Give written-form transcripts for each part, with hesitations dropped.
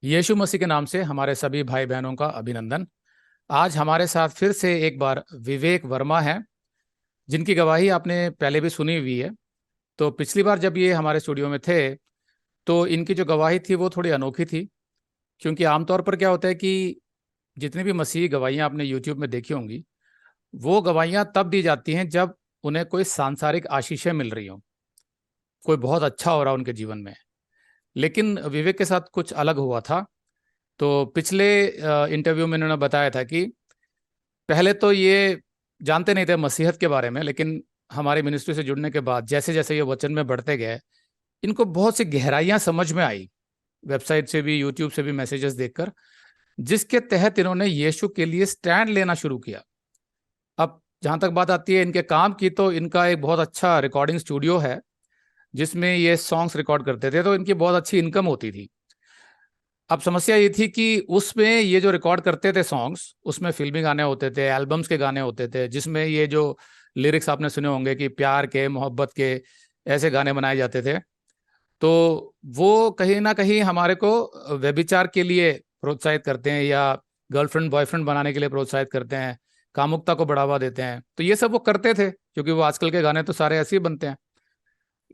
यीशु मसीह के नाम से हमारे सभी भाई बहनों का अभिनंदन। आज हमारे साथ फिर से एक बार विवेक वर्मा हैं, जिनकी गवाही आपने पहले भी सुनी हुई है। तो पिछली बार जब ये हमारे स्टूडियो में थे तो इनकी जो गवाही थी वो थोड़ी अनोखी थी, क्योंकि आमतौर पर क्या होता है कि जितनी भी मसीही गवाहियाँ आपने यूट्यूब में देखी होंगी, वो गवाहियाँ तब दी जाती हैं जब उन्हें कोई सांसारिक आशीषें मिल रही हों, कोई बहुत अच्छा हो रहा है उनके जीवन में। लेकिन विवेक के साथ कुछ अलग हुआ था। तो पिछले इंटरव्यू में इन्होंने बताया था कि पहले तो ये जानते नहीं थे मसीहत के बारे में, लेकिन हमारी मिनिस्ट्री से जुड़ने के बाद जैसे जैसे ये वचन में बढ़ते गए, इनको बहुत सी गहराइयां समझ में आई, वेबसाइट से भी यूट्यूब से भी मैसेजेस देखकर, जिसके तहत इन्होंने यीशु के लिए स्टैंड लेना शुरू किया। अब जहां तक बात आती है इनके काम की, तो इनका एक बहुत अच्छा रिकॉर्डिंग स्टूडियो है जिसमें ये सॉन्ग्स रिकॉर्ड करते थे, तो इनकी बहुत अच्छी इनकम होती थी। अब समस्या ये थी कि उसमें ये जो रिकॉर्ड करते थे सॉन्ग्स, उसमें फिल्मी गाने होते थे, एल्बम्स के गाने होते थे, जिसमें ये जो लिरिक्स आपने सुने होंगे कि प्यार के, मोहब्बत के, ऐसे गाने बनाए जाते थे। तो वो कहीं ना कहीं हमारे को व्यभिचार के लिए प्रोत्साहित करते हैं, या गर्लफ्रेंड बॉयफ्रेंड बनाने के लिए प्रोत्साहित करते हैं, कामुकता को बढ़ावा देते हैं। तो ये सब वो करते थे, क्योंकि वो आजकल के गाने तो सारे ऐसे ही बनते हैं।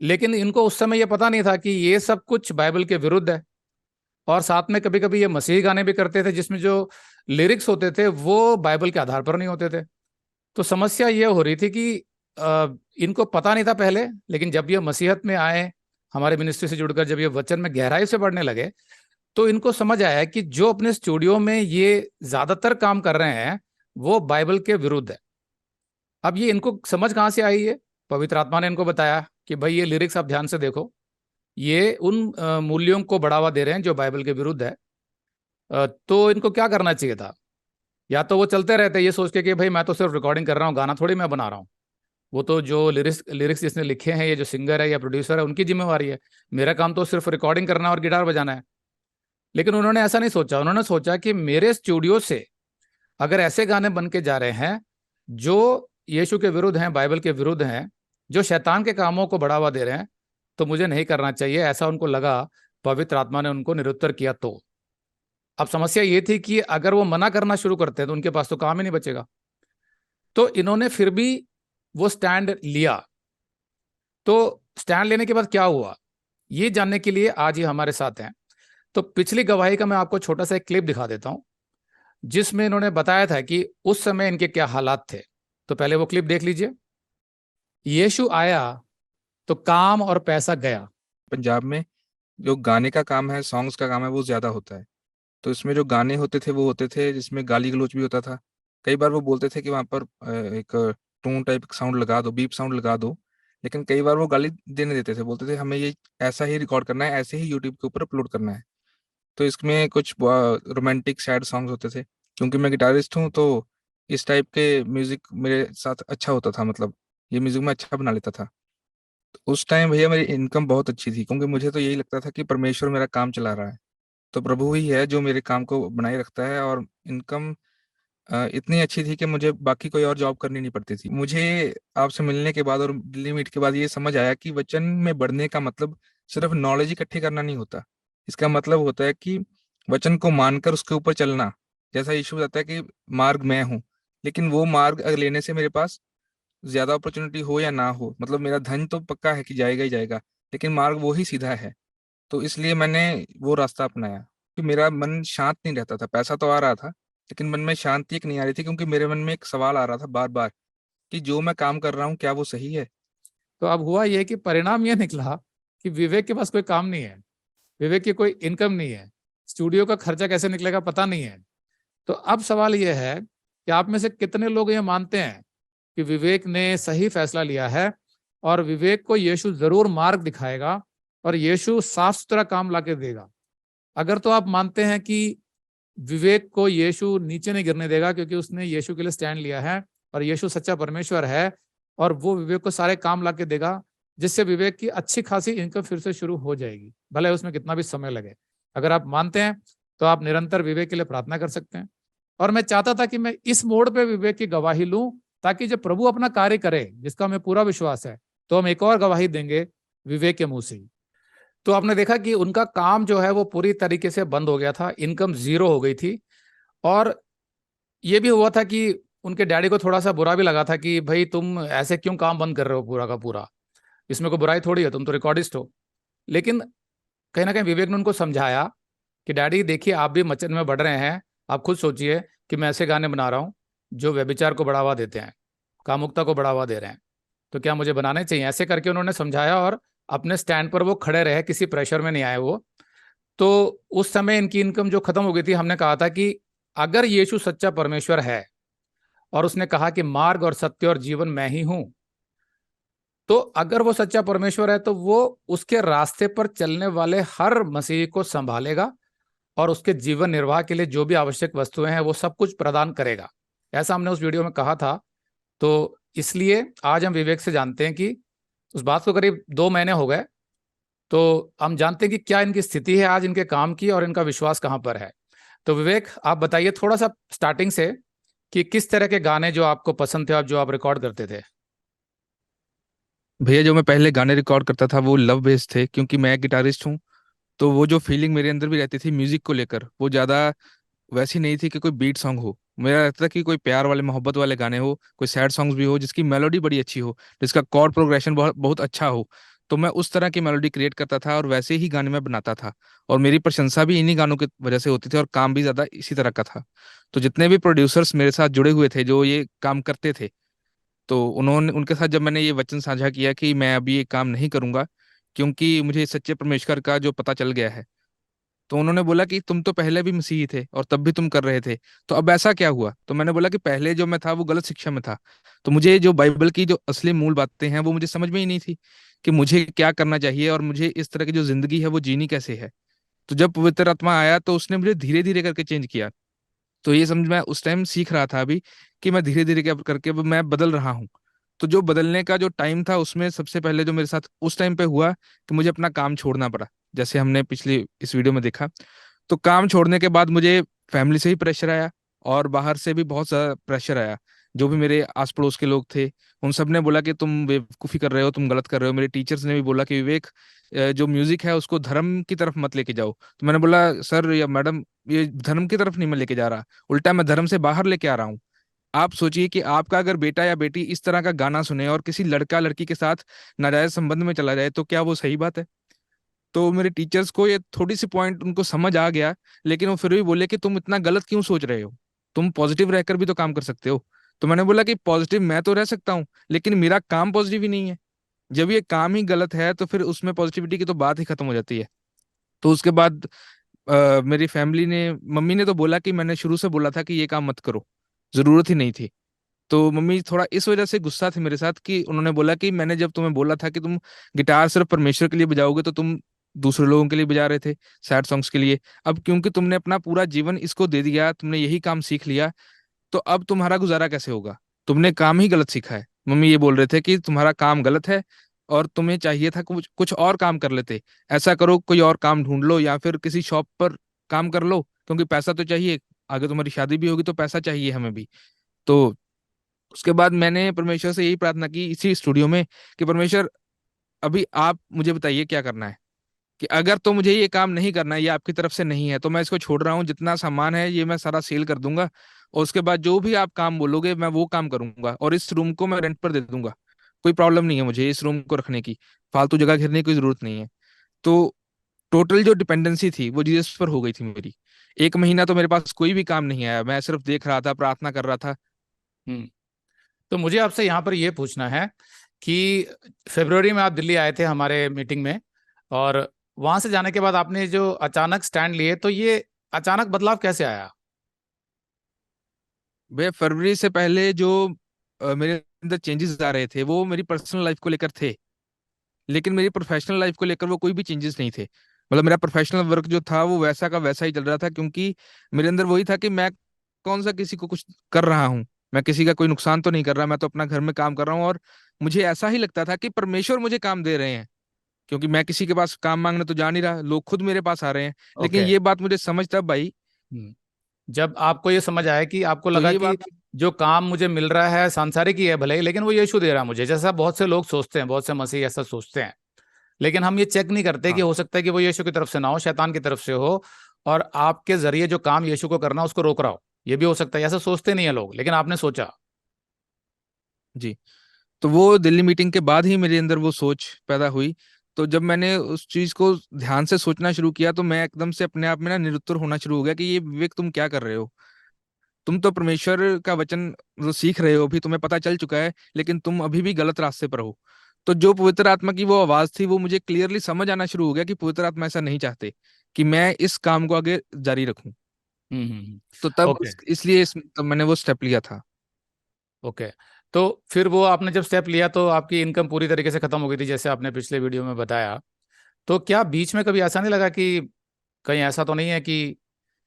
लेकिन इनको उस समय ये पता नहीं था कि ये सब कुछ बाइबल के विरुद्ध है। और साथ में कभी कभी ये मसीही गाने भी करते थे जिसमें जो लिरिक्स होते थे वो बाइबल के आधार पर नहीं होते थे। तो समस्या ये हो रही थी कि इनको पता नहीं था पहले, लेकिन जब ये मसीहत में आए, हमारे मिनिस्ट्री से जुड़कर जब ये वचन में गहराई से पढ़ने लगे, तो इनको समझ आया कि जो अपने स्टूडियो में ये ज्यादातर काम कर रहे हैं वो बाइबल के विरुद्ध है। अब ये इनको समझ कहाँ से आई है? पवित्र आत्मा ने इनको बताया कि भाई ये लिरिक्स आप ध्यान से देखो, ये उन मूल्यों को बढ़ावा दे रहे हैं जो बाइबल के विरुद्ध है। तो इनको क्या करना चाहिए था? या तो वो चलते रहते ये सोच के कि भाई मैं तो सिर्फ रिकॉर्डिंग कर रहा हूँ, गाना थोड़ी मैं बना रहा हूँ। वो तो जो लिरिक्स लिरिक्स जिसने लिखे हैं, ये जो सिंगर है या प्रोड्यूसर है, उनकी जिम्मेवारी है। मेरा काम तो सिर्फ रिकॉर्डिंग करना और गिटार बजाना है। लेकिन उन्होंने ऐसा नहीं सोचा। उन्होंने सोचा कि मेरे स्टूडियो से अगर ऐसे गाने बन के जा रहे हैं जो यीशु के विरुद्ध हैं, बाइबल के विरुद्ध हैं, जो शैतान के कामों को बढ़ावा दे रहे हैं, तो मुझे नहीं करना चाहिए। ऐसा उनको लगा। पवित्र आत्मा ने उनको निरुत्तर किया। तो अब समस्या ये थी कि अगर वो मना करना शुरू करते हैं तो उनके पास तो काम ही नहीं बचेगा। तो इन्होंने फिर भी वो स्टैंड लिया। तो स्टैंड लेने के बाद क्या हुआ, ये जानने के लिए आज ये हमारे साथ हैं। तो पिछली गवाही का मैं आपको छोटा सा एक क्लिप दिखा देता हूं, जिसमें इन्होंने बताया था कि उस समय इनके क्या हालात थे। तो पहले वो क्लिप देख लीजिए। यीशु आया तो काम और पैसा गया। पंजाब में जो गाने का काम है, सॉन्ग्स का काम है, वो ज्यादा होता है। तो इसमें जो गाने होते थे वो होते थे जिसमें गाली गलौज भी होता था। कई बार वो बोलते थे कि वहां पर एक टून टाइप साउंड लगा दो, बीप साउंड लगा दो। लेकिन कई बार वो गाली देने देते थे, बोलते थे हमें ये ऐसा ही रिकॉर्ड करना है, ऐसे ही यूट्यूब के ऊपर अपलोड करना है। तो इसमें कुछ रोमांटिक सैड सॉन्ग्स होते थे। क्योंकि मैं गिटारिस्ट हूँ तो इस टाइप के म्यूजिक मेरे साथ अच्छा होता था, मतलब ये म्यूजिक मैं अच्छा बना लेता था। उस टाइम भैया मेरी इनकम बहुत अच्छी थी, क्योंकि मुझे तो यही लगता था कि परमेश्वर मेरा काम चला रहा है। तो प्रभु ही है जो मेरे काम को बनाए रखता है। और इनकम इतनी अच्छी थी कि मुझे बाकी कोई और जॉब करनी नहीं पड़ती थी। मुझे आपसे मिलने के बाद और दिल्ली मीट के बाद ये समझ आया कि वचन में बढ़ने का मतलब सिर्फ नॉलेज इकट्ठी करना नहीं होता। इसका मतलब होता है कि वचन को मानकर उसके ऊपर चलना। जैसा यीशु बताता है कि मार्ग मैं हूँ, लेकिन वो मार्ग अगर लेने से मेरे पास ज्यादा अपॉर्चुनिटी हो या ना हो, मतलब मेरा धन तो पक्का है कि जाएगा ही जाएगा, लेकिन मार्ग वो ही सीधा है। तो इसलिए मैंने वो रास्ता अपनाया कि मेरा मन शांत नहीं रहता था। पैसा तो आ रहा था, लेकिन मन में शांति एक नहीं आ रही थी, क्योंकि मेरे मन में एक सवाल आ रहा था बार बार कि जो मैं काम कर रहा हूँ क्या वो सही है। तो अब हुआ ये कि परिणाम ये निकला कि विवेक के पास कोई काम नहीं है, विवेक की कोई इनकम नहीं है, स्टूडियो का खर्चा कैसे निकलेगा पता नहीं है। तो अब सवाल यह है कि आप में से कितने लोग ये मानते हैं कि विवेक ने सही फैसला लिया है, और विवेक को यीशु जरूर मार्ग दिखाएगा, और यीशु साफ सुथरा काम लाके देगा। अगर तो आप मानते हैं कि विवेक को यीशु नीचे नहीं गिरने देगा, क्योंकि उसने यीशु के लिए स्टैंड लिया है, और यीशु सच्चा परमेश्वर है, और वो विवेक को सारे काम लाके देगा, जिससे विवेक की अच्छी खासी इनकम फिर से शुरू हो जाएगी, भले उसमें कितना भी समय लगे। अगर आप मानते हैं तो आप निरंतर विवेक के लिए प्रार्थना कर सकते हैं। और मैं चाहता था कि मैं इस मोड़ पे विवेक की गवाही लूं, ताकि जब प्रभु अपना कार्य करे, जिसका हमें पूरा विश्वास है, तो हम एक और गवाही देंगे विवेक के मुंह से ही। तो आपने देखा कि उनका काम जो है वो पूरी तरीके से बंद हो गया था, इनकम जीरो हो गई थी। और ये भी हुआ था कि उनके डैडी को थोड़ा सा बुरा भी लगा था कि भाई तुम ऐसे क्यों काम बंद कर रहे हो पूरा का पूरा, इसमें कोई बुराई थोड़ी है, तुम तो रिकॉर्डिस्ट हो। लेकिन कहीं ना कहीं विवेक ने उनको समझाया कि डैडी देखिए आप भी मचन में बढ़ रहे हैं, आप खुद सोचिए कि मैं ऐसे गाने बना रहा हूँ जो व्यभिचार को बढ़ावा देते हैं, कामुकता को बढ़ावा दे रहे हैं, तो क्या मुझे बनाने चाहिए? ऐसे करके उन्होंने समझाया और अपने स्टैंड पर वो खड़े रहे, किसी प्रेशर में नहीं आए वो। तो उस समय इनकी इनकम जो खत्म हो गई थी, हमने कहा था कि अगर यीशु सच्चा परमेश्वर है और उसने कहा कि मार्ग और सत्य और जीवन मैं ही हूं, तो अगर वो सच्चा परमेश्वर है तो वो उसके रास्ते पर चलने वाले हर मसीह को संभालेगा और उसके जीवन निर्वाह के लिए जो भी आवश्यक वस्तुएं हैं वो सब कुछ प्रदान करेगा। ऐसा हमने उस वीडियो में कहा था। तो इसलिए आज हम विवेक से जानते हैं कि उस बात को करीब 2 महीने हो गए, तो हम जानते हैं कि क्या इनकी स्थिति है आज इनके काम की और इनका विश्वास कहाँ पर है। तो विवेक आप बताइए थोड़ा सा स्टार्टिंग से कि किस तरह के गाने जो आपको पसंद थे, आप जो आप रिकॉर्ड करते थे। भैया जो मैं पहले गाने रिकॉर्ड करता था वो लव बेस्ड थे, क्योंकि मैं गिटारिस्ट हूँ। तो वो जो फीलिंग मेरे अंदर भी रहती थी म्यूजिक को लेकर, वो ज्यादा वैसी नहीं थी कि कोई बीट सॉन्ग हो। मेरा रहता था कि कोई प्यार वाले मोहब्बत वाले गाने हो, कोई सैड सॉन्ग्स भी हो जिसकी मेलोडी बड़ी अच्छी हो, जिसका कॉर्ड प्रोग्रेशन बहुत बहुत अच्छा हो। तो मैं उस तरह की मेलोडी क्रिएट करता था और वैसे ही गाने में बनाता था। और मेरी प्रशंसा भी इन्हीं गानों की वजह से होती थी और काम भी ज्यादा इसी तरह का था। तो जितने भी प्रोड्यूसर्स मेरे साथ जुड़े हुए थे जो ये काम करते थे, तो उन्होंने उनके साथ जब मैंने ये वचन साझा किया कि मैं अभी ये काम नहीं करूंगा क्योंकि मुझे सच्चे परमेश्वर का जो पता चल गया है, तो उन्होंने बोला कि तुम तो पहले भी मसीही थे और तब भी तुम कर रहे थे, तो अब ऐसा क्या हुआ? तो मैंने बोला कि पहले जो मैं था वो गलत शिक्षा में था। तो मुझे जो बाइबल की जो असली मूल बातें हैं वो मुझे समझ में ही नहीं थी कि मुझे क्या करना चाहिए और मुझे इस तरह की जो जिंदगी है वो जीनी कैसे है। तो जब पवित्र आत्मा आया तो उसने मुझे धीरे धीरे करके चेंज किया। तो ये समझ मैं उस टाइम सीख रहा था अभी कि मैं धीरे धीरे करके अब मैं बदल रहा हूँ। तो जो बदलने का जो टाइम था उसमें सबसे पहले जो मेरे साथ उस टाइम पे हुआ कि मुझे अपना काम छोड़ना पड़ा, जैसे हमने पिछली इस वीडियो में देखा। तो काम छोड़ने के बाद मुझे फैमिली से ही प्रेशर आया और बाहर से भी बहुत ज़्यादा प्रेशर आया। जो भी मेरे आस पड़ोस के लोग थे उन सब ने बोला कि तुम बेवकूफ़ी कर रहे हो, तुम गलत कर रहे हो। मेरे टीचर्स ने भी बोला कि विवेक, जो म्यूजिक है उसको धर्म की तरफ मत लेके जाओ। तो मैंने बोला सर या मैडम, ये धर्म की तरफ नहीं मैं लेके जा रहा, उल्टा मैं धर्म से बाहर लेके आ रहा हूँ। आप सोचिए कि आपका अगर बेटा या बेटी इस तरह का गाना सुने और किसी लड़का लड़की के साथ नाजायज संबंध में चला जाए तो क्या वो सही बात है? तो मेरे टीचर्स को ये थोड़ी सी पॉइंट उनको समझ आ गया, लेकिन वो फिर भी बोले कि तुम इतना गलत क्यों सोच रहे हो, तुम पॉजिटिव रहकर भी तो काम कर सकते हो। तो मैंने बोला कि पॉजिटिव मैं तो रह सकता हूँ, लेकिन मेरा काम पॉजिटिव ही नहीं है। जब ये काम ही गलत है तो फिर उसमें पॉजिटिविटी की तो बात ही खत्म हो जाती है। तो उसके बाद मेरी फैमिली ने, मम्मी ने तो बोला कि मैंने शुरू से बोला था कि ये काम मत करो, जरूरत ही नहीं थी। तो मम्मी थोड़ा इस वजह से गुस्सा थी मेरे साथ कि उन्होंने बोला कि मैंने जब तुम्हें बोला था कि तुम गिटार सिर्फ परमेश्वर के लिए बजाओगे तो तुम दूसरे लोगों के लिए बजा रहे थे, सैड सॉन्ग्स के लिए। अब क्योंकि तुमने अपना पूरा जीवन इसको दे दिया, तुमने यही काम सीख लिया, तो अब तुम्हारा गुजारा कैसे होगा? तुमने काम ही गलत सीखा है। मम्मी ये बोल रहे थे कि तुम्हारा काम गलत है और तुम्हें चाहिए था कुछ कुछ और काम कर लेते। ऐसा करो, कोई और काम ढूंढ लो या फिर किसी शॉप पर काम कर लो, क्योंकि पैसा तो चाहिए, आगे तुम्हारी शादी भी होगी तो पैसा चाहिए हमें भी। तो उसके बाद मैंने परमेश्वर से यही प्रार्थना की इसी स्टूडियो में कि परमेश्वर, अभी आप मुझे बताइए क्या करना है। कि अगर तो मुझे ये काम नहीं करना है, ये आपकी तरफ से नहीं है, तो मैं इसको छोड़ रहा हूँ। जितना सामान है ये मैं सारा सेल कर दूंगा और उसके बाद जो भी आप काम बोलोगे मैं वो काम करूंगा और इस रूम को मैं रेंट पर दे दूंगा। कोई प्रॉब्लम नहीं है मुझे इस रूम को रखने की, फालतू जगह घेरने की कोई जरूरत नहीं है। तो टोटल जो डिपेंडेंसी थी वो जीसस पर हो गई थी मेरी। 1 महीना तो मेरे पास कोई भी काम नहीं आया, मैं सिर्फ देख रहा था, प्रार्थना कर रहा था। हम्म। तो मुझे आपसे यहाँ पर ये पूछना है कि फरवरी में आप दिल्ली आए थे हमारे मीटिंग में, और वहां से जाने के बाद आपने जो अचानक स्टैंड लिए, तो ये अचानक बदलाव कैसे आया? भैया फरवरी से पहले जो मेरे अंदर चेंजेस आ रहे थे वो मेरी पर्सनल लाइफ को लेकर थे, लेकिन मेरी प्रोफेशनल लाइफ को लेकर वो कोई भी चेंजेस नहीं थे। मतलब मेरा प्रोफेशनल वर्क जो था वो वैसा का वैसा ही चल रहा था, क्योंकि मेरे अंदर वही था कि मैं कौन सा किसी को कुछ कर रहा हूँ, मैं किसी का कोई नुकसान तो नहीं कर रहा, मैं तो अपना घर में काम कर रहा हूँ। और मुझे ऐसा ही लगता था कि परमेश्वर मुझे काम दे रहे हैं, क्योंकि मैं किसी के पास काम मांगने तो जा नहीं रहा, लोग खुद मेरे पास आ रहे हैं। लेकिन ओके। ये बात मुझे समझ तब आई। जब आपको ये समझ आया कि आपको तो लगा ये कि बात, जो काम मुझे मिल रहा है सांसारिक ही है भले ही, लेकिन वो यीशु दे रहा है मुझे, जैसा बहुत से लोग सोचते हैं, बहुत से मसीह ऐसा सोचते हैं। लेकिन हम ये चेक नहीं करते कि हाँ हो सकता है कि वो यीशु की तरफ से ना हो, शैतान की तरफ से हो, और आपके जरिए जो काम यीशु को करना उसको रोक रहा हो। ये भी हो सकता है, ऐसा सोचते नहीं है लोग, लेकिन आपने सोचा। जी। तो वो दिल्ली मीटिंग के बाद ही मेरे अंदर वो सोच पैदा हुई। तो जब मैंने उस चीज को ध्यान से सोचना शुरू किया, तो मैं एकदम से अपने आप में ना निरुत्तर होना शुरू हो गया कि ये विवेक तुम क्या कर रहे हो। तुम तो परमेश्वर का वचन मतलब सीख रहे हो, अभी तुम्हें पता चल चुका है, लेकिन तुम अभी भी गलत रास्ते पर हो। तो जो पवित्र आत्मा की वो आवाज थी, वो मुझे क्लियरली समझ आना शुरू हो गया कि पवित्र आत्मा ऐसा नहीं चाहते कि मैं इस काम को आगे जारी रखूं। तो तब ओके। इसलिए तब मैंने वो स्टेप लिया था। ओके। तो फिर वो आपने जब स्टेप लिया तो आपकी इनकम पूरी तरीके से खत्म हो गई थी, जैसे आपने पिछले वीडियो में बताया। तो क्या बीच में कभी ऐसा नहीं लगा कि कहीं ऐसा तो नहीं है कि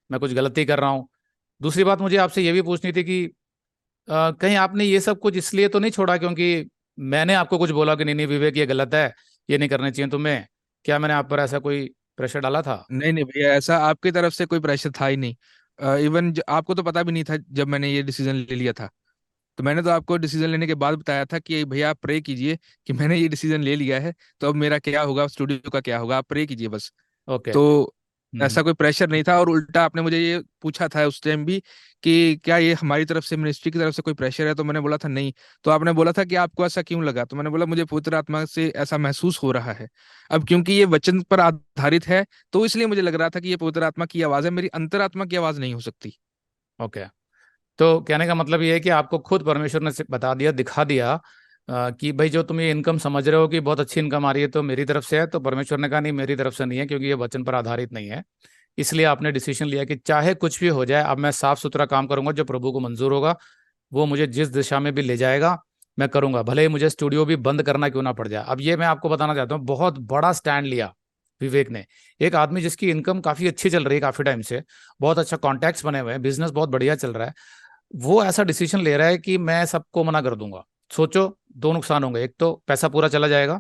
मैं कुछ गलती कर रहा हूँ? दूसरी बात मुझे आपसे ये भी पूछनी थी कि कहीं आपने ये सब कुछ इसलिए तो नहीं छोड़ा क्योंकि मैंने आपको कुछ बोला कि नहीं नहीं विवेक ये गलत है, ये नहीं करना चाहिए तुम्हें? क्या मैंने आप पर ऐसा कोई प्रेशर डाला था? नहीं नहीं भैया, ऐसा आपकी तरफ से कोई प्रेशर था ही नहीं। इवन आपको तो पता भी नहीं था जब मैंने ये डिसीजन ले लिया था। तो मैंने तो आपको डिसीजन लेने के बाद बताया था कि भैया आप प्रे कीजिए कि मैंने ये डिसीजन ले लिया है, तो अब मेरा क्या होगा, स्टूडियो का क्या होगा, आप प्रे कीजिए बस। ओके। तो हम्म। ऐसा कोई प्रेशर नहीं था। और उल्टा आपने मुझे ये पूछा था उस टाइम भी कि क्या ये हमारी तरफ से, मिनिस्ट्री की तरफ से कोई प्रेशर है, तो मैंने बोला था नहीं। तो आपने बोला था कि आपको ऐसा क्यों लगा, तो मैंने बोला मुझे पवित्र आत्मा से ऐसा महसूस हो रहा है। अब क्योंकि ये वचन पर आधारित है, तो इसलिए मुझे लग रहा था कि ये पवित्र आत्मा की आवाज है, मेरी अंतरात्मा की आवाज नहीं हो सकती। ओके। तो कहने का मतलब ये है कि आपको खुद परमेश्वर ने बता दिया, दिखा दिया कि भाई जो तुम ये इनकम समझ रहे हो कि बहुत अच्छी इनकम आ रही है तो मेरी तरफ से है, तो परमेश्वर ने कहा नहीं मेरी तरफ से नहीं है, क्योंकि ये वचन पर आधारित नहीं है। इसलिए आपने डिसीजन लिया कि चाहे कुछ भी हो जाए, अब मैं साफ सुथरा काम करूंगा जो प्रभु को मंजूर होगा। वो मुझे जिस दिशा में भी ले जाएगा मैं करूंगा, भले ही मुझे स्टूडियो भी बंद करना क्यों ना पड़ जाए। अब ये मैं आपको बताना चाहता हूँ, बहुत बड़ा स्टैंड लिया विवेक ने। एक आदमी जिसकी इनकम काफी अच्छी चल रही है काफी टाइम से, बहुत अच्छा कॉन्टैक्ट्स बने हुए हैं, बिजनेस बहुत बढ़िया चल रहा है, वो ऐसा डिसीजन ले रहा है कि मैं सबको मना कर दूंगा। सोचो, दो नुकसान होंगे, एक तो पैसा पूरा चला जाएगा,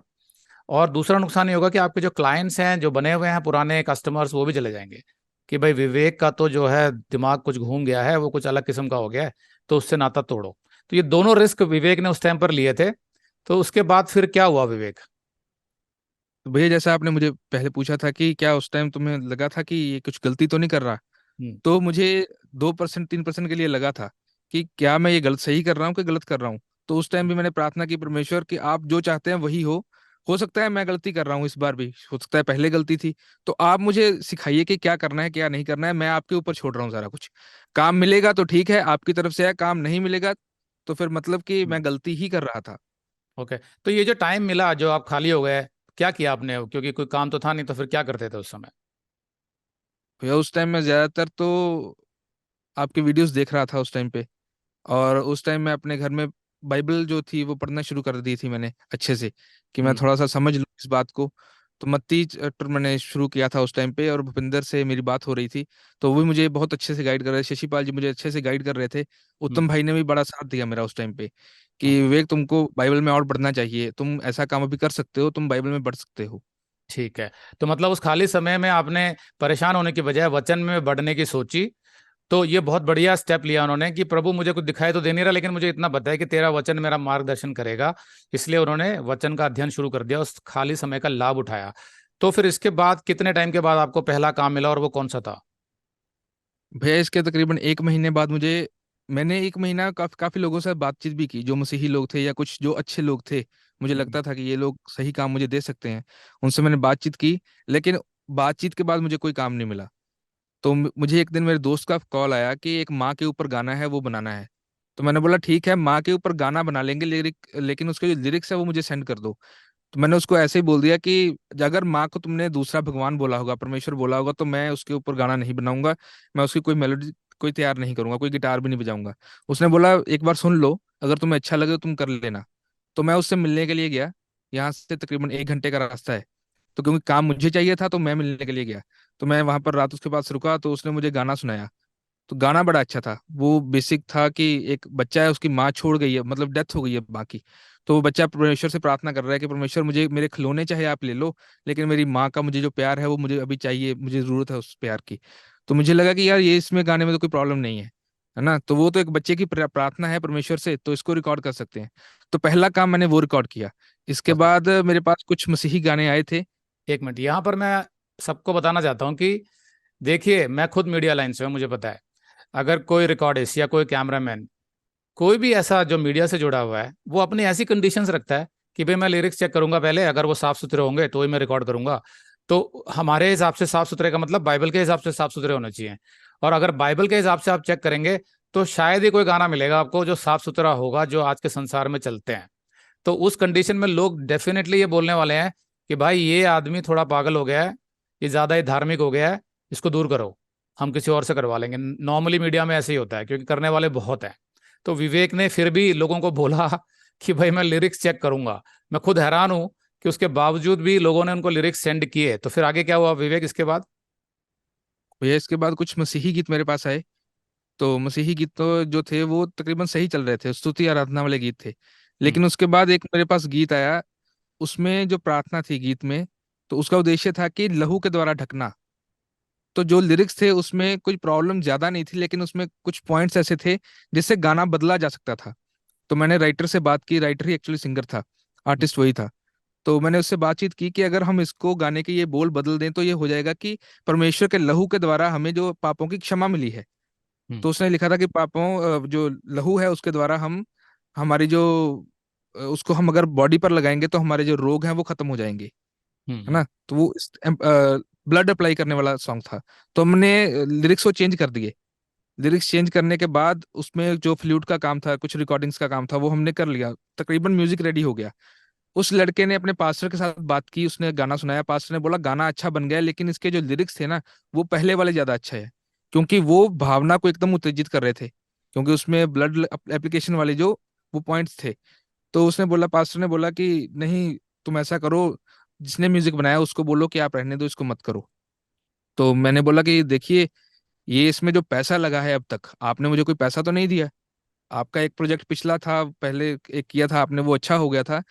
और दूसरा नुकसान ये होगा कि आपके जो क्लाइंट्स हैं जो बने हुए हैं पुराने कस्टमर्स वो भी चले जाएंगे कि भाई विवेक का तो जो है दिमाग कुछ घूम गया है, वो कुछ अलग किस्म का हो गया है, तो उससे नाता तोड़ो। तो ये दोनों रिस्क विवेक ने उस टाइम पर लिए थे। तो उसके बाद फिर क्या हुआ विवेक? तो भैया जैसा आपने मुझे पहले पूछा था कि क्या उस टाइम तुम्हें लगा था कि ये कुछ गलती तो नहीं कर रहा, हम्म। तो मुझे 2% 3% के लिए लगा था कि क्या मैं ये गलत सही कर रहा हूँ कि गलत कर रहा हूँ। तो उस टाइम भी मैंने प्रार्थना की परमेश्वर कि आप जो चाहते हैं वही हो सकता है मैं गलती कर रहा हूँ, इस बार भी हो सकता है पहले गलती थी। तो आप मुझे सिखाइए कि क्या करना है क्या नहीं करना है, मैं आपके ऊपर छोड़ रहा हूँ सारा कुछ। काम मिलेगा तो ठीक है, आपकी तरफ से है, काम नहीं मिलेगा तो फिर मतलब कि हम्म। मैं गलती ही कर रहा था। ओके। तो ये जो टाइम मिला जो आप खाली हो गए, क्या किया आपने? क्योंकि कोई काम तो था नहीं, तो फिर क्या करते थे उस समय? भैया उस टाइम मैं ज्यादातर तो आपके वीडियोस देख रहा था उस टाइम पे। और उस टाइम मैं अपने घर में बाइबल जो थी वो पढ़ना शुरू कर दी थी मैंने अच्छे से, कि मैं हम्म। थोड़ा सा समझ लूँ इस बात को। तो मत्ती चैप्टर मैंने शुरू किया था उस टाइम पे, और भूपिंदर से मेरी बात हो रही थी। तो वो भी मुझे बहुत अच्छे से गाइड कर रहे थे, शशिपाल जी मुझे अच्छे से गाइड कर रहे थे। उत्तम हम्म। भाई ने भी बड़ा साथ दिया मेरा उस टाइम पे कि ओके। विवेक तुमको बाइबल में और बढ़ना चाहिए, तुम ऐसा काम अभी कर सकते हो, तुम बाइबल में बढ़ सकते हो। ठीक है। तो मतलब उस खाली समय में आपने परेशान होने की बजाय वचन में बढ़ने की सोची। तो ये बहुत बढ़िया स्टेप लिया उन्होंने कि प्रभु मुझे कुछ दिखाई तो दे नहीं रहा, लेकिन मुझे इतना बताया कि तेरा वचन मेरा मार्गदर्शन करेगा। इसलिए उन्होंने वचन का अध्ययन शुरू कर दिया, उस खाली समय का लाभ उठाया। तो फिर इसके बाद कितने टाइम के बाद आपको पहला काम मिला, और वो कौन सा था? भैया इसके तकरीबन 1 महीने बाद मुझे, मैंने 1 महीना काफी लोगों से बातचीत भी की, जो मसीही लोग थे या कुछ जो अच्छे लोग थे, मुझे हम्म। लगता था कि ये लोग सही काम मुझे दे सकते हैं। उनसे मैंने बातचीत की, लेकिन बातचीत के बाद मुझे कोई काम नहीं मिला। तो मुझे एक दिन मेरे दोस्त का कॉल आया कि एक माँ के ऊपर गाना है वो बनाना है। तो मैंने बोला ठीक है, माँ के ऊपर गाना बना लेंगे, लेकिन उसके जो लिरिक्स है वो मुझे सेंड कर दो। तो मैंने उसको ऐसे ही बोल दिया कि अगर माँ को तुमने दूसरा भगवान बोला होगा, परमेश्वर बोला होगा, तो मैं उसके ऊपर गाना नहीं बनाऊंगा, मैं उसकी कोई मेलोडी कोई तैयार नहीं करूंगा, कोई गिटार भी नहीं बजाऊंगा। उसने बोला एक बार सुन लो, अगर तुम्हें अच्छा लगे तो तुम कर लेना। तो मैं उससे मिलने के लिए गया। यहाँ से तकरीबन 1 घंटे का रास्ता है। तो क्योंकि काम मुझे चाहिए था तो मैं मिलने के लिए गया। तो मैं वहां पर रात उसके पास रुका, तो उसने मुझे गाना सुनाया। तो गाना बड़ा अच्छा था। वो बेसिक था कि एक बच्चा है, उसकी माँ छोड़ गई है, मतलब डेथ हो गई है माँ की। तो वो बच्चा परमेश्वर से प्रार्थना कर रहा है कि परमेश्वर मुझे मेरे खिलौने चाहे आप ले लो, लेकिन मेरी माँ का मुझे जो प्यार है वो मुझे अभी चाहिए, मुझे जरूरत है उस प्यार की। तो मुझे लगा कि यार ये इसमें गाने में तो कोई प्रॉब्लम नहीं है। है ना, तो वो तो एक बच्चे की प्रार्थना है परमेश्वर से, तो इसको रिकॉर्ड कर सकते हैं। तो पहला काम मैंने वो रिकॉर्ड किया। इसके ओके, बाद मेरे पास कुछ मसीही गाने आए थे। एक मिनट यहाँ पर मैं सबको बताना चाहता हूँ कि देखिए, मैं खुद मीडिया लाइन से हूँ, मुझे पता है। अगर कोई रिकॉर्डिस्ट या कोई कैमरामैन, कोई भी ऐसा जो मीडिया से जुड़ा हुआ है, वो अपनी ऐसी कंडीशंस रखता है कि भाई मैं लिरिक्स चेक करूंगा पहले, अगर वो साफ सुथरे होंगे तो ही मैं रिकॉर्ड करूंगा। तो हमारे हिसाब से साफ सुथरे का मतलब बाइबल के हिसाब से साफ सुथरे होने चाहिए। और अगर बाइबल के हिसाब से आप चेक करेंगे तो शायद ही कोई गाना मिलेगा आपको जो साफ सुथरा होगा, जो आज के संसार में चलते हैं। तो उस कंडीशन में लोग डेफिनेटली ये बोलने वाले हैं कि भाई ये आदमी थोड़ा पागल हो गया है, ये ज्यादा ही धार्मिक हो गया है, इसको दूर करो, हम किसी और से करवा लेंगे। नॉर्मली मीडिया में ऐसे ही होता है, क्योंकि करने वाले बहुत हैं। तो विवेक ने फिर भी लोगों को बोला कि भाई मैं लिरिक्स चेक करूंगा। मैं खुद हैरान हूं कि उसके बावजूद भी लोगों ने उनको लिरिक्स सेंड किए। तो फिर आगे क्या हुआ विवेक इसके बाद? भैया इसके बाद कुछ मसीही गीत मेरे पास आए। तो मसीही गीत तो जो थे वो तकरीबन सही चल रहे थे, स्तुति आराधना वाले गीत थे। हम्म। लेकिन उसके बाद एक मेरे पास गीत आया, उसमें जो प्रार्थना थी गीत में, तो उसका उद्देश्य था कि लहू के द्वारा ढकना। तो जो लिरिक्स थे उसमें कुछ प्रॉब्लम ज्यादा नहीं थी, लेकिन उसमें कुछ पॉइंट्स ऐसे थे जिससे गाना बदला जा सकता था। तो मैंने राइटर से बात की, राइटर ही एक्चुअली सिंगर था, हम्म। आर्टिस्ट वही था। तो मैंने उससे बातचीत की कि अगर हम इसको गाने के ये बोल बदल दें तो ये हो जाएगा कि परमेश्वर के लहू के द्वारा हमें जो पापों की क्षमा मिली है। हम्म। तो उसने लिखा था कि पापों जो लहू है उसके द्वारा हम हमारी जो उसको हम अगर बॉडी पर लगाएंगे तो हमारे जो रोग हैं वो खत्म हो जाएंगे। है हम्म। ना, तो वो ब्लड अप्लाई करने वाला सॉन्ग था। तो हमने लिरिक्स को चेंज कर दिए। लिरिक्स चेंज करने के बाद उसमें जो फ्लूट का काम था, कुछ रिकॉर्डिंग्स का काम था, वो हमने कर लिया। तकरीबन म्यूजिक रेडी हो गया। उस लड़के ने अपने पास्टर के साथ बात की, उसने गाना सुनाया, पास्टर ने बोला गाना अच्छा बन गया, लेकिन इसके जो लिरिक्स थे ना, वो पहले वाले ज्यादा अच्छा है। क्योंकि वो भावना को एकदम उत्तेजित कर रहे थे, क्योंकि उसमें ब्लड एप्लीकेशन वाले जो वो पॉइंट्स थे। तो उसने बोला, पास्टर ने बोला कि नहीं, तुम ऐसा करो, जिसने म्यूजिक बनाया उसको बोलो कि आप रहने दो, इसको मत करो। तो मैंने बोला कि देखिए, ये इसमें जो पैसा लगा है अब तक आपने मुझे कोई पैसा तो नहीं दिया। आपका एक प्रोजेक्ट पिछला था, पहले एक किया था आपने, वो अच्छा हो गया था।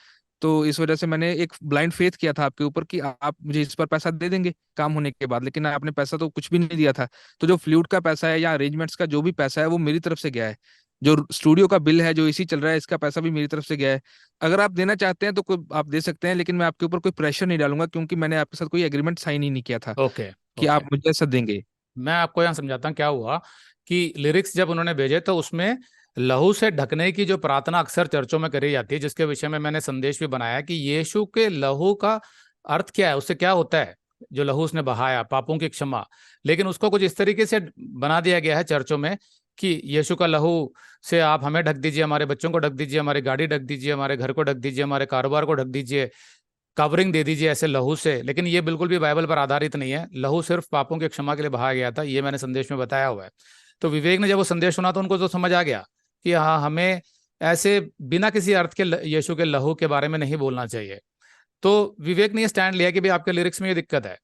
तो इस वजह से मैंने एक ब्लाइंड फेथ किया था आपके ऊपर कि आप मुझे इस पर पैसा दे देंगे काम होने के बाद, लेकिन आपने पैसा तो कुछ भी नहीं दिया था। तो जो फ्लूट का पैसा है या अरेंजमेंट्स का जो भी पैसा है वो मेरी तरफ से गया है। जो स्टूडियो का बिल है, जो एसी चल रहा है, इसका पैसा भी मेरी तरफ से गया है। अगर आप देना चाहते हैं तो कोई आप दे सकते हैं, लेकिन मैं आपके ऊपर कोई प्रेशर नहीं डालूंगा, क्योंकि मैंने आपके साथ कोई एग्रीमेंट साइन ही नहीं किया था ओके। कि ओके, आप मुझे ऐसा देंगे। मैं आपको यहाँ समझाता हूँ क्या हुआ। कि लिरिक्स जब उन्होंने भेजे तो उसमें लहू से ढकने की जो प्रार्थना अक्सर चर्चों में करी जाती है, जिसके विषय में मैंने संदेश भी बनाया कि यीशु के लहू का अर्थ क्या है, उससे क्या होता है, जो लहू उसने बहाया पापों की क्षमा। लेकिन उसको कुछ इस तरीके से बना दिया गया है चर्चों में कि यीशु का लहू से आप हमें ढक दीजिए, हमारे बच्चों को ढक दीजिए, हमारी गाड़ी ढक दीजिए, हमारे घर को ढक दीजिए, हमारे कारोबार को ढक दीजिए, कवरिंग दे दीजिए ऐसे लहू से। लेकिन ये बिल्कुल भी बाइबल पर आधारित नहीं है। लहू सिर्फ पापों की क्षमा के लिए बहाया गया था, ये मैंने संदेश में बताया हुआ है। तो विवेक ने जब वो संदेश सुना तो उनको तो समझ आ गया कि हाँ, हमें ऐसे बिना किसी अर्थ के यीशु के लहू के बारे में नहीं बोलना चाहिए। तो विवेक ने ये स्टैंड लिया कि भाई आपके लिरिक्स में ये दिक्कत है,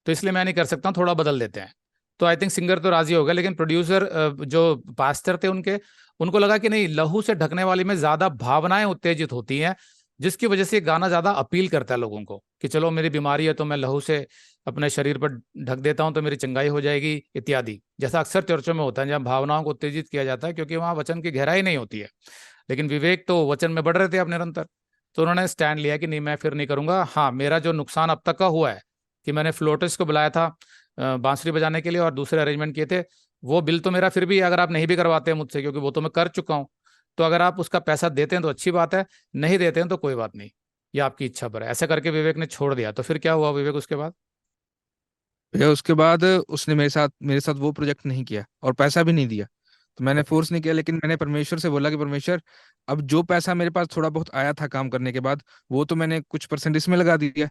तो इसलिए मैं नहीं कर सकता, थोड़ा बदल देते हैं। तो आई थिंक सिंगर तो राजी हो गया, लेकिन प्रोड्यूसर जो पास्टर थे उनके, उनको लगा कि नहीं, लहू से ढकने वाली में ज्यादा भावनाएं उत्तेजित होती हैं, जिसकी वजह से ये गाना ज्यादा अपील करता है लोगों को कि चलो मेरी बीमारी है तो मैं लहू से अपने शरीर पर ढक देता हूं तो मेरी चंगाई हो जाएगी इत्यादि, जैसा अक्सर चर्चों में होता है जहाँ भावनाओं को उत्तेजित किया जाता है, क्योंकि वहां वचन की गहराई नहीं होती है। लेकिन विवेक तो वचन में बढ़ रहे थे अब निरंतर। तो उन्होंने स्टैंड लिया कि नहीं, मैं फिर नहीं करूंगा। हाँ, मेरा जो नुकसान अब तक का हुआ है कि मैंने फ्लोटिस्ट को बुलाया था बांसुरी बजाने के लिए और दूसरे अरेंजमेंट किए थे, वो बिल तो मेरा फिर भी, अगर आप नहीं भी करवाते हैं मुझसे, क्योंकि वो तो मैं कर चुका हूँ, तो अगर आप उसका पैसा देते हैं तो अच्छी बात है, नहीं देते हैं तो कोई बात नहीं, ये आपकी इच्छा पर है। ऐसा करके विवेक ने छोड़ दिया। तो फिर क्या हुआ विवेक उसके बाद? भैया उसके बाद उसने मेरे साथ वो प्रोजेक्ट नहीं किया और पैसा भी नहीं दिया। तो मैंने ओके। फोर्स नहीं किया, लेकिन मैंने परमेश्वर से बोला कि परमेश्वर, अब जो पैसा मेरे पास थोड़ा बहुत आया था काम करने के बाद, वो तो मैंने कुछ परसेंट इसमें लगा दिया।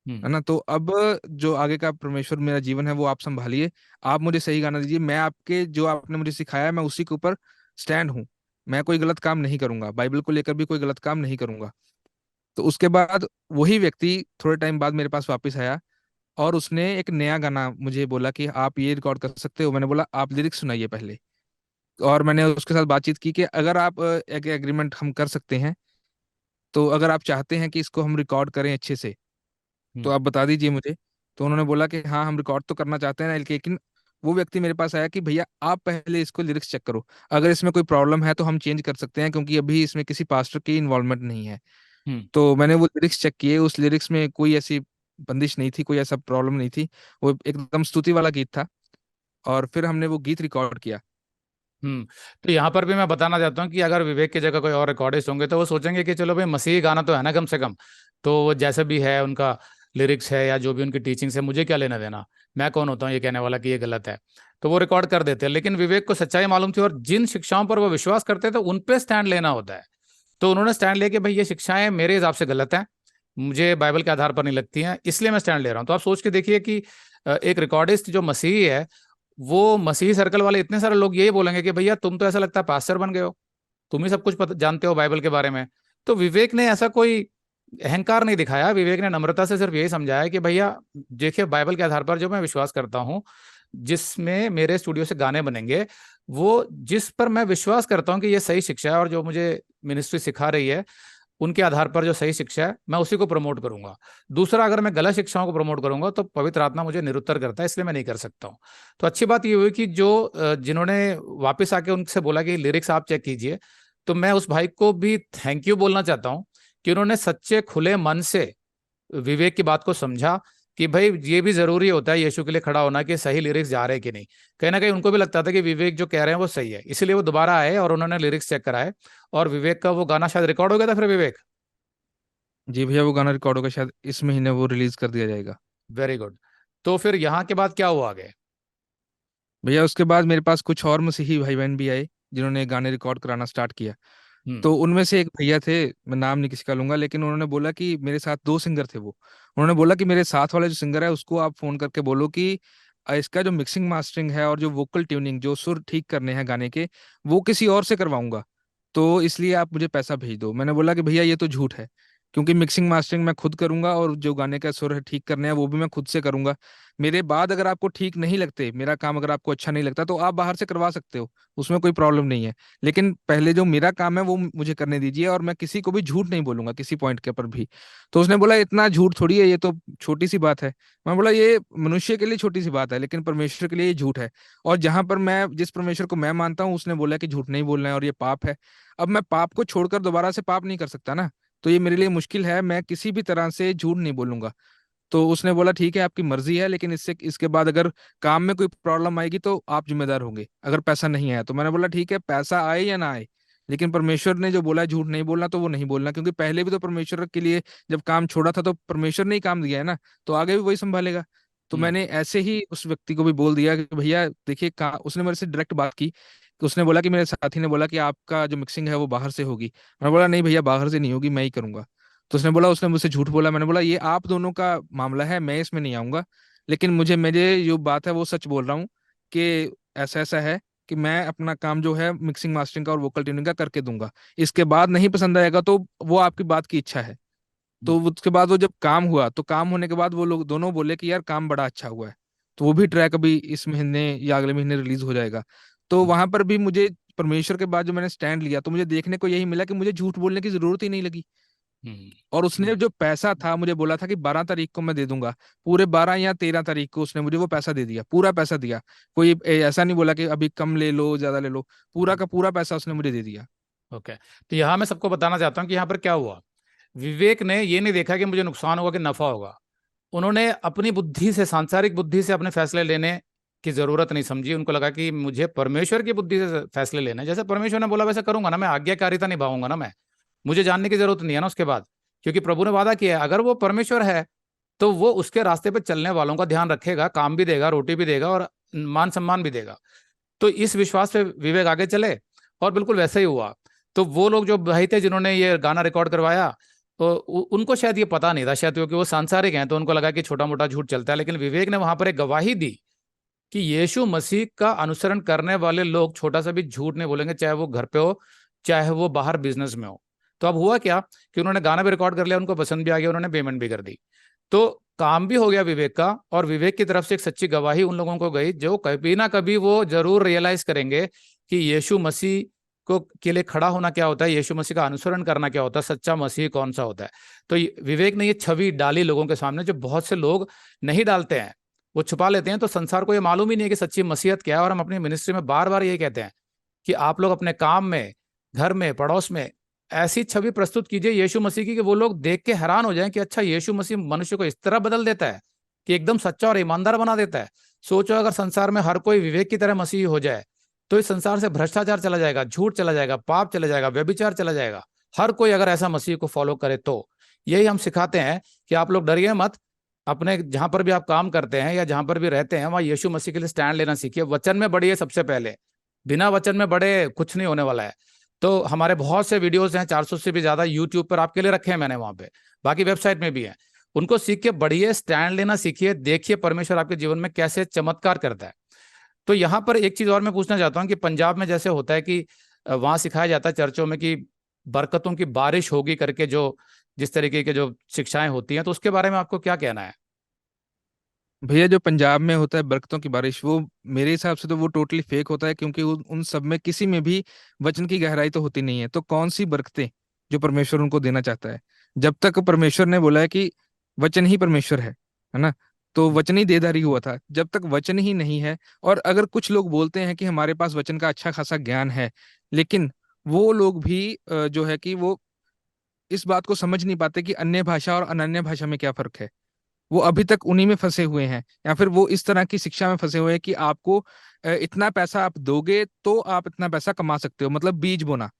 हम्म। है ना, तो अब जो आगे का परमेश्वर मेरा जीवन है वो आप संभालिए। आप मुझे सही गाना दीजिए, मैं आपके जो आपने मुझे सिखाया है मैं उसी के ऊपर स्टैंड हूँ। मैं कोई गलत काम नहीं करूंगा, बाइबल को लेकर भी कोई गलत काम नहीं करूंगा। तो उसके बाद वही व्यक्ति थोड़े टाइम बाद मेरे पास वापस आया और उसने एक नया गाना मुझे बोला कि आप ये रिकॉर्ड कर सकते हो। मैंने बोला आप लिरिक्स सुनाइए पहले। और मैंने उसके साथ बातचीत की कि अगर आप एक एग्रीमेंट हम कर सकते हैं, तो अगर आप चाहते हैं कि इसको हम रिकॉर्ड करें अच्छे से, तो हम्म। आप बता दीजिए मुझे। तो उन्होंने बोला कि हाँ हम रिकॉर्ड तो करना चाहते हैं, लेकिन वो व्यक्ति मेरे पास आया कि भैया आप पहले इसको लिरिक्स चेक करो, अगर इसमें कोई प्रॉब्लम है तो हम चेंज कर सकते हैं, क्योंकि अभी इसमें किसी पास्टर की इन्वॉल्वमेंट नहीं है। हम्म। तो मैंने वो लिरिक्स चेक किए, उस लिरिक्स में कोई ऐसी बंदिश नहीं थी, कोई ऐसा प्रॉब्लम नहीं थी, वो एकदम स्तुति वाला गीत था। और फिर हमने वो गीत रिकॉर्ड किया। हम्म। तो यहाँ पर भी मैं बताना चाहता हूँ कि अगर विवेक की जगह कोई और रिकॉर्डिस्ट होंगे तो वो सोचेंगे कि चलो भाई मसीही गाना तो है ना कम से कम, तो वो जैसे भी है उनका लिरिक्स है या जो भी उनकी टीचिंग्स है, मुझे क्या लेना देना, मैं कौन होता हूँ ये कहने वाला कि ये गलत है। तो वो रिकॉर्ड कर देते हैं, लेकिन विवेक को सच्चाई मालूम थी और जिन शिक्षाओं पर वो विश्वास करते थे उन पे स्टैंड लेना होता है। तो उन्होंने स्टैंड लिया कि भाई ये शिक्षाएं मेरे हिसाब से गलत हैं, मुझे बाइबल के आधार पर नहीं लगती हैं, इसलिए मैं स्टैंड ले रहा हूँ। तो आप सोच के देखिए कि एक रिकॉर्डिस्ट जो मसीही है, वो मसीही सर्कल वाले इतने सारे लोग यही बोलेंगे कि भैया तुम तो ऐसा लगता है पास्टर बन गए हो, तुम ही सब कुछ जानते हो बाइबल के बारे में। तो विवेक ने ऐसा कोई अहंकार नहीं दिखाया, विवेक ने नम्रता से सिर्फ यही समझाया कि भैया देखिए बाइबल के आधार पर जो मैं विश्वास करता हूँ, जिसमें मेरे स्टूडियो से गाने बनेंगे, वो जिस पर मैं विश्वास करता हूँ कि ये सही शिक्षा है और जो मुझे मिनिस्ट्री सिखा रही है, उनके आधार पर जो सही शिक्षा है मैं उसी को प्रमोट करूंगा। दूसरा, अगर मैं गलत शिक्षाओं को प्रमोट करूंगा तो पवित्र आत्मा मुझे निरुत्तर करता है, इसलिए मैं नहीं कर सकता हूँ। तो अच्छी बात ये हुई कि जो जिन्होंने वापस आके उनसे बोला कि लिरिक्स आप चेक कीजिए, तो मैं उस भाई को भी थैंक यू बोलना चाहता हूँ कि उन्होंने सच्चे खुले मन से विवेक की बात को समझा कि भाई ये भी जरूरी होता है यीशु के लिए खड़ा होना कि सही लिरिक्स जा रहे हैं कि नहीं। कहीं ना कहीं उनको भी लगता था कि विवेक जो कह रहे हैं वो सही है, इसलिए वो दोबारा आए और उन्होंने लिरिक्स चेक कराए, और विवेक का वो गाना शायद रिकॉर्ड हो गया था फिर विवेक। जी भैया, वो गाना रिकॉर्ड होगा, शायद इस महीने वो रिलीज कर दिया जाएगा। Very good. तो फिर यहाँ के बाद क्या हुआ आगे? भैया उसके बाद मेरे पास कुछ और मसीही भाई बहन भी आए, जिन्होंने गाने रिकॉर्ड कराना स्टार्ट किया। हम्म। तो उनमें से एक भैया थे, मैं नाम नहीं किसी का लूंगा, लेकिन उन्होंने बोला कि मेरे साथ दो सिंगर थे वो। उन्होंने बोला कि मेरे साथ वाले जो सिंगर है उसको आप फोन करके बोलो कि इसका जो मिक्सिंग मास्टरिंग है और जो वोकल ट्यूनिंग, जो सुर ठीक करने हैं गाने के, वो किसी और से करवाऊंगा, तो इसलिए आप मुझे पैसा भेज दो। मैंने बोला कि भैया ये तो झूठ है, क्योंकि मिक्सिंग मास्टरिंग मैं खुद करूंगा और जो गाने का सुर है ठीक करने हैं वो भी मैं खुद से करूंगा। मेरे बाद अगर आपको ठीक नहीं लगते, मेरा काम अगर आपको अच्छा नहीं लगता, तो आप बाहर से करवा सकते हो, उसमें कोई प्रॉब्लम नहीं है। लेकिन पहले जो मेरा काम है वो मुझे करने दीजिए, और मैं किसी को भी झूठ नहीं बोलूंगा किसी पॉइंट के ऊपर भी। तो उसने बोला इतना झूठ थोड़ी है, ये तो छोटी सी बात है। मैं बोला ये मनुष्य के लिए छोटी सी बात है, लेकिन परमेश्वर के लिए ये झूठ है। और जहां पर मैं जिस परमेश्वर को मैं मानता हूँ, उसने बोला कि झूठ नहीं बोलना है और ये पाप है। अब मैं पाप को छोड़कर दोबारा से पाप नहीं कर सकता ना, तो ये मेरे लिए मुश्किल है, मैं किसी भी तरह से झूठ नहीं बोलूंगा। तो उसने बोला ठीक है आपकी मर्जी है, लेकिन इसके बाद अगर काम में कोई प्रॉब्लम आएगी तो आप जिम्मेदार होंगे, अगर पैसा नहीं आया तो। मैंने बोला ठीक है, पैसा आए या ना आए, लेकिन परमेश्वर ने जो बोला है झूठ नहीं बोलना, तो वो नहीं बोलना, क्योंकि पहले भी तो परमेश्वर के लिए जब काम छोड़ा था तो परमेश्वर ने ही काम दिया है ना, तो आगे भी वही संभालेगा। तो हम्म। मैंने ऐसे ही उस व्यक्ति को भी बोल दिया कि भैया देखिए, उसने मेरे से डायरेक्ट बात की कि उसने बोला कि मेरे साथी ने बोला कि आपका जो मिक्सिंग है वो बाहर से होगी। मैंने बोला नहीं भैया, बाहर से नहीं होगी, मैं ही करूंगा। तो उसने बोला उसने मुझसे झूठ बोला। मैंने बोला ये आप दोनों का मामला है, मैं इसमें नहीं आऊंगा, लेकिन मुझे मेरे जो बात है वो सच बोल रहा हूँ कि ऐसा ऐसा है कि मैं अपना काम जो है मिक्सिंग मास्टरिंग का और वोकल ट्यूनिंग का करके दूंगा। इसके बाद नहीं पसंद आएगा तो वो आपकी बात की इच्छा है। तो उसके बाद वो जब काम हुआ, तो काम होने के बाद वो लोग दोनों बोले कि यार काम बड़ा अच्छा हुआ है, तो वो भी ट्रैक अभी इस महीने या अगले महीने रिलीज हो जाएगा। तो हम्म। वहां पर भी मुझे परमेश्वर के बाद जो मैंने स्टैंड लिया, तो मुझे देखने को यही मिला कि मुझे झूठ बोलने की जरूरत ही नहीं लगी। हम्म। और उसने जो पैसा था, मुझे बोला था कि 12 तारीख को मैं दे दूंगा, पूरे 12 या 13 तारीख को उसने मुझे वो पैसा दे दिया, पूरा पैसा दिया। कोई ऐसा नहीं बोला कि अभी कम ले लो ज्यादा ले लो, पूरा का पूरा पैसा उसने मुझे दे दिया। ओके। तो यहाँ मैं सबको बताना चाहता हूँ कि यहाँ पर क्या हुआ। विवेक ने ये नहीं देखा कि मुझे नुकसान होगा कि नफा होगा, उन्होंने अपनी बुद्धि से, सांसारिक बुद्धि से अपने फैसले लेने की जरूरत नहीं समझी। उनको लगा कि मुझे परमेश्वर की बुद्धि से फैसले लेने हैं, जैसे परमेश्वर ने बोला वैसे करूंगा ना, मैं आज्ञाकारिता निभाऊंगा ना, मैं, मुझे जानने की जरूरत नहीं है ना उसके बाद, क्योंकि प्रभु ने वादा किया है अगर वो परमेश्वर है तो वो उसके रास्ते पे चलने वालों का ध्यान रखेगा, काम भी देगा, रोटी भी देगा और मान सम्मान भी देगा। तो इस विश्वास पे विवेक आगे चले और बिल्कुल वैसा ही हुआ। तो वो लोग जो भाई थे जिन्होंने ये गाना रिकॉर्ड करवाया, तो उनको शायद ये पता नहीं था, शायद क्योंकि वो सांसारिक हैं तो उनको लगा कि छोटा मोटा झूठ चलता है, लेकिन विवेक ने वहां पर एक गवाही दी कि यीशु मसीह का अनुसरण करने वाले लोग छोटा सा भी झूठ नहीं बोलेंगे, चाहे वो घर पे हो चाहे वो बाहर बिजनेस में हो। तो अब हुआ क्या कि उन्होंने गाना भी रिकॉर्ड कर लिया, उनको पसंद भी आ गया, उन्होंने पेमेंट भी कर दी। तो काम भी हो गया विवेक का, और विवेक की तरफ से एक सच्ची गवाही उन लोगों को गई जो कभी ना कभी वो जरूर रियलाइज करेंगे कि यीशु मसीह को के लिए खड़ा होना क्या होता है, यीशु मसीह का अनुसरण करना क्या होता है, सच्चा मसीह कौन सा होता है। तो विवेक ने ये छवि डाली लोगों के सामने जो बहुत से लोग नहीं डालते हैं। वो छुपा लेते हैं, तो संसार को ये मालूम ही नहीं है कि सच्ची मसीहत क्या है। और हम अपनी मिनिस्ट्री में बार बार यही कहते हैं कि आप लोग अपने काम में, घर में, पड़ोस में ऐसी छवि प्रस्तुत कीजिए यीशु मसीह की कि वो लोग देख के हैरान हो जाएं कि अच्छा, यीशु मसीह मनुष्य को इस तरह बदल देता है कि एकदम सच्चा और ईमानदार बना देता है। सोचो अगर संसार में हर कोई विवेक की तरह मसीही हो जाए तो इस संसार से भ्रष्टाचार चला जाएगा, झूठ चला जाएगा, पाप चला जाएगा, व्यभिचार चला जाएगा। हर कोई अगर ऐसा मसीह को फॉलो करे तो यही हम सिखाते हैं कि आप लोग डरिए मत। अपने जहां पर भी आप काम करते हैं या जहां पर भी रहते हैं वहां यीशु मसीह के लिए स्टैंड लेना सीखिए। वचन में बढ़िए सबसे पहले, बिना वचन में बड़े कुछ नहीं होने वाला है। तो हमारे बहुत से वीडियोस हैं, 400 से भी ज्यादा यूट्यूब पर आपके लिए रखे हैं मैंने वहां पे, बाकी वेबसाइट में भी है। उनको सीख के बढ़िए, स्टैंड लेना सीखिए, देखिए परमेश्वर आपके जीवन में कैसे चमत्कार करता है। तो यहाँ पर एक चीज और मैं पूछना चाहता हूँ कि पंजाब में जैसे होता है कि वहां सिखाया जाता है चर्चों में कि बरकतों की बारिश होगी करके, जो जिस तरीके के जो शिक्षाएं होती हैं, तो उसके बारे में आपको क्या कहना है? भैया जो पंजाब में होता है बरकतों की बारिश, वो मेरे हिसाब से तो वो टोटली फेक होता है, क्योंकि उन सब में किसी में भी वचन की गहराई तो होती नहीं है। तो कौन सी बरकतें जो परमेश्वर उनको देना चाहता है? जब तक परमेश्वर ने बोला है कि वचन ही परमेश्वर है ना, तो वचन ही देधारी हुआ था। जब तक वचन ही नहीं है, और अगर कुछ लोग बोलते हैं कि हमारे पास वचन का अच्छा खासा ज्ञान है, लेकिन वो लोग भी जो है कि वो इस बात को समझ नहीं पाते कि अन्य भाषा और अनन्य भाषा में क्या फर्क है। वो अभी तक उन्हीं में फंसे हुए हैं, या फिर वो इस तरह की शिक्षा में फंसे हुए हैं कि आपको इतना पैसा आप दोगे तो आप इतना पैसा कमा सकते हो, मतलब बीज बोना।